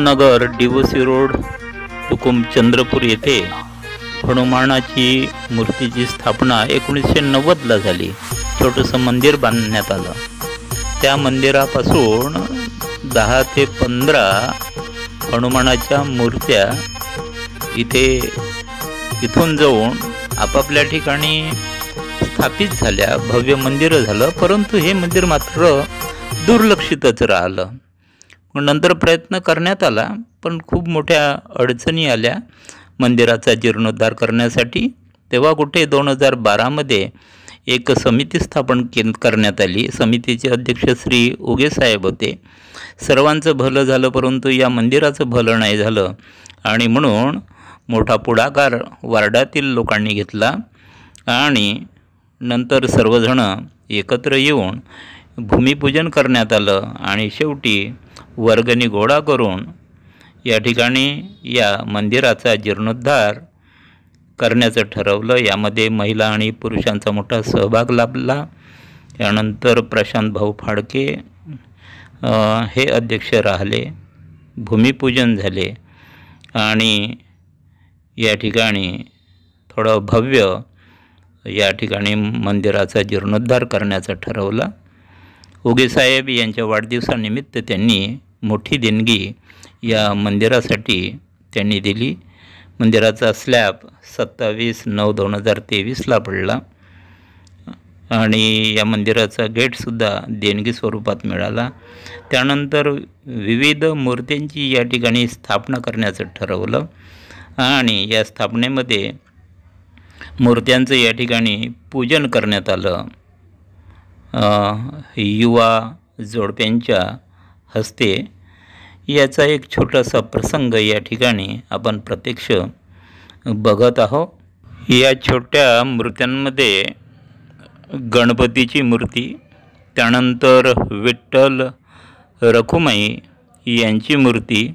नगर डिवोसी road Tukum Chandrapur येथे हनुमानाची मूर्तीची स्थापना 1990ला झाली. छोटंसं मंदिर बांधण्यात आलं. त्या मंदिरापासून 10 ते 15 हनुमानाच्या मूर्त्या इथून जाऊन आपापल्या ठिकाणी स्थापित झाल्या. भव्य मंदिर झालं. परंतु हे मंदिर मात्र दुर्लक्षितच राहिलं. नंतर प्रयत्न करण्यात आला, पण खूप मोठ्या अडचणी आल्या मंदिराचा जीर्णोद्धार करण्यासाठी. तेव्हा कुठे 2012मध्ये एक समिती स्थापन करण्यात आली. समितीचे अध्यक्ष श्री उगे साहेब होते. सर्वांचं भलं झालं, परंतु या मंदिराचं भलं नाही झालं आणि म्हणून मोठा पुढाकार वार्डातील लोकांनी घेतला आणि नंतर सर्वजण एकत्र येऊन भूमिपूजन करण्यात आलं आणि शेवटी वर्गणी गोळा करून या ठिकाणी या मंदिराचा जीर्णोद्धार करण्याचं ठरवलं. यामध्ये महिला आणि पुरुषांचा मोठा सहभाग लाभला. त्यानंतर प्रशांत भाऊ फाडके हे अध्यक्ष राहिले. भूमिपूजन झाले आणि या ठिकाणी थोडं भव्य या ठिकाणी मंदिराचा जीर्णोद्धार करण्याचं ठरवलं. उगेसाहेब यांच्या वाढदिवसानिमित्त त्यांनी मोठी देणगी या मंदिरासाठी त्यांनी दिली. मंदिराचा स्लॅब 27/9/2023ला पडला आणि या मंदिराचा गेटसुद्धा देणगी स्वरूपात मिळाला. त्यानंतर विविध मूर्त्यांची या ठिकाणी स्थापना करण्याचं ठरवलं आणि या स्थापनेमध्ये मूर्त्यांचं या ठिकाणी पूजन करण्यात आलं. युवा जोडप्यांच्या हस्ते याचा एक छोटासा प्रसंग या ठिकाणी आपण प्रत्यक्ष बघत आहोत. या छोट्या मूर्त्यांमध्ये गणपतीची मूर्ती, त्यानंतर विठ्ठल रखुमाई यांची मूर्ती,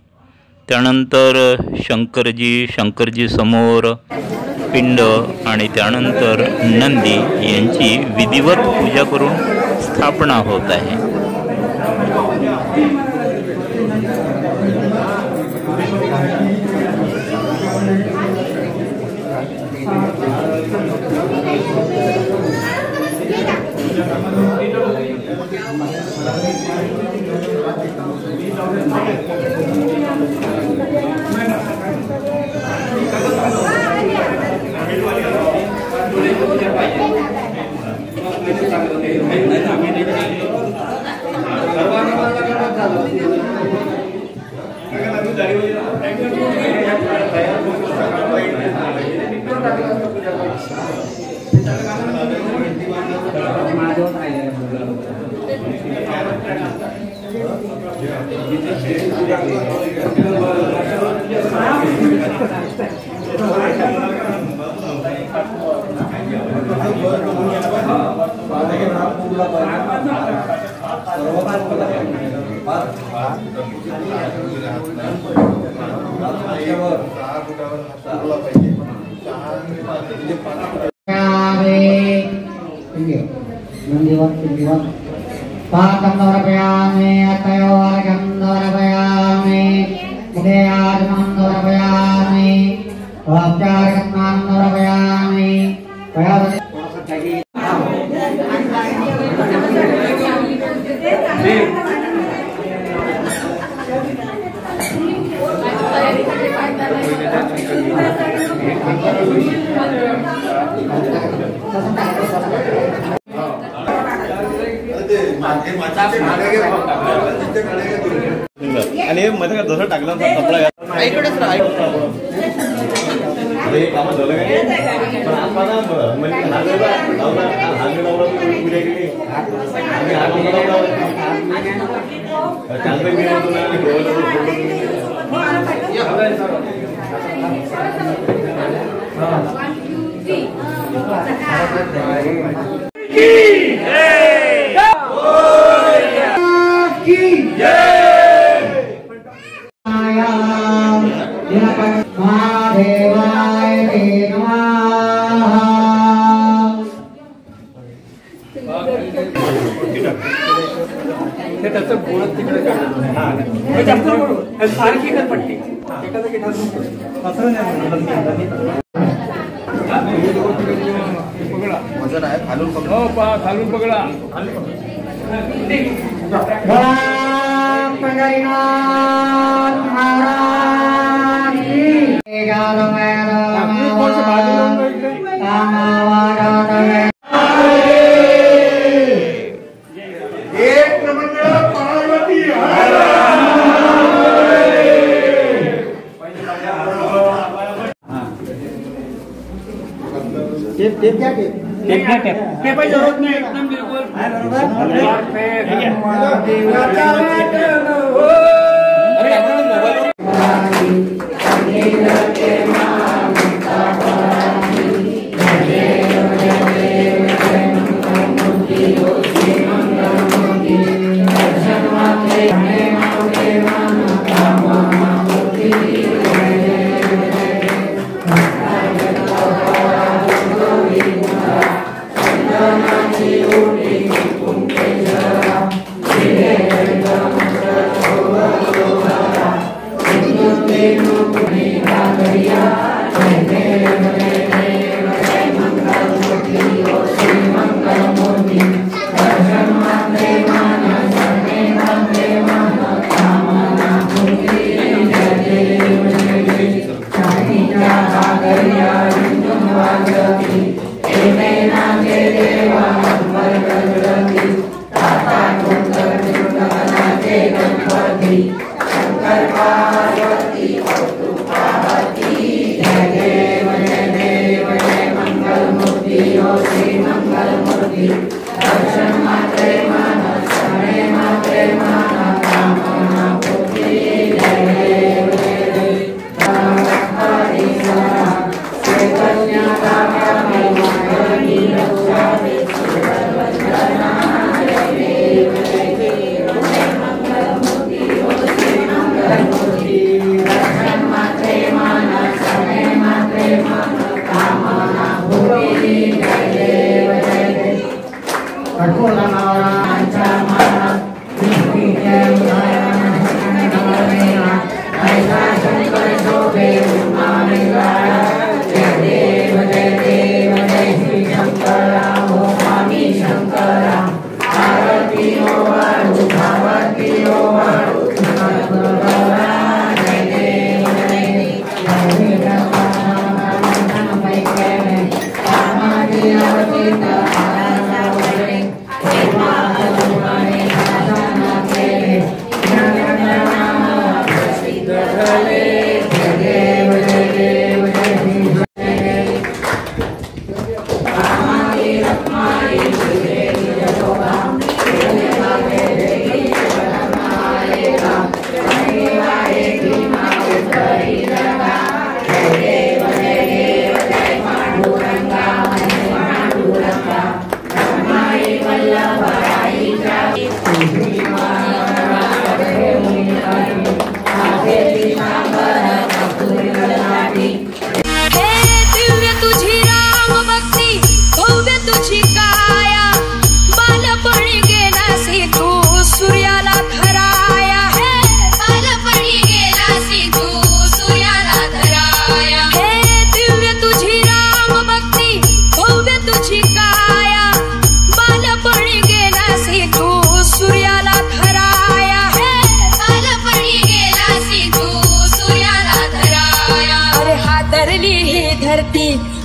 त्यानंतर शंकरजी समोर पिंड आणि त्यानंतर नंदी यांची विधिवत पूजा करून स्थापना होत आहे. आणि मध्ये जसं टाकलं त्याचं गुण वजन आहे खालून पकडा. हो पा खालून पकडा. जरूरत नाही एकदम बिलकुल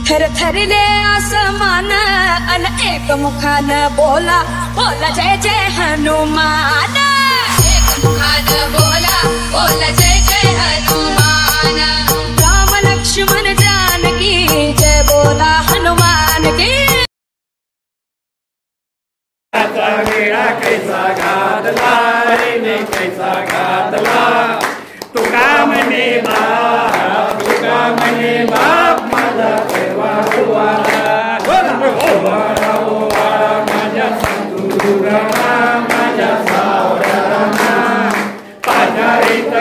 थरथरले आसमान अन एक मुखान बोला बोला जय जय हनुमान। एक मुखान बोला बोला जय जय हनुमान। राम लक्ष्मण जानकी जय बोला हनुमान की। वेळा कैसा घातला रे कैसा घातला तुका म्हणे बाप तुका म्हणे बाप माझा केव्हा माझ्या संतुरमा माझ्या सावरमा पाचारित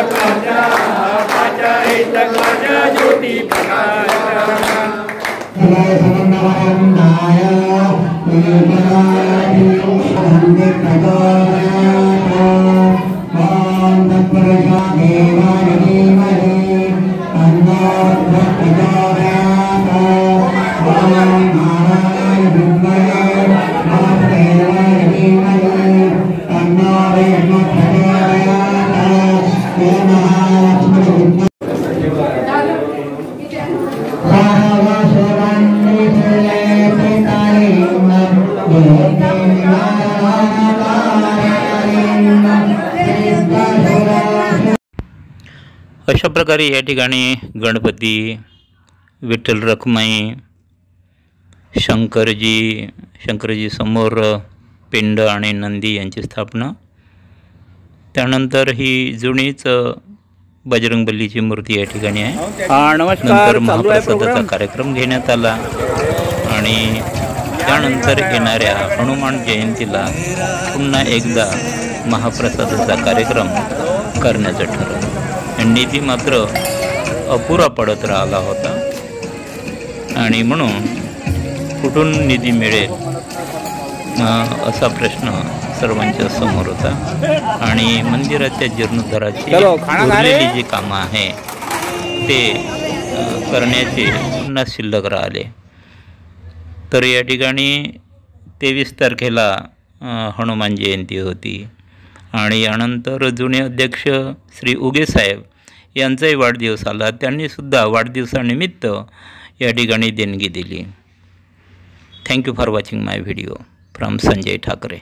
काजा ज्योती प्रकाश अशा प्रकारे या ठिकाणी गणपती, विठ्ठल रखुमाई, शंकरजी समोर पिंड आणि नंदी यांची स्थापना, त्यानंतर ही जुनीच बजरंगबलीची मूर्ती या ठिकाणी आहे. नंतर महाप्रसादाचा कार्यक्रम घेण्यात आला आणि त्यानंतर येणाऱ्या हनुमान जयंतीला पुन्हा एकदा महाप्रसादाचा कार्यक्रम करण्याचं ठरवलं. निधी मात्र अपुरा पडत राहिला होता आणि म्हणून कुठून निधी मिळेल असा प्रश्न सर्वांच्या समोर होता आणि मंदिराच्या जीर्णोद्धाराची उरलेली जी कामं आहे ते करण्याचे पुन्हा शिल्लक राहिले. तर या ठिकाणी 23 तारखेला हनुमान जयंती होती आणि यानंतर जुने अध्यक्ष श्री उगे साहेब यांचाही वाढदिवस आला. त्यांनीसुद्धा वाढदिवसानिमित्त या ठिकाणी देणगी दिली. Thank you for watching my video from Sanjay Thackeray.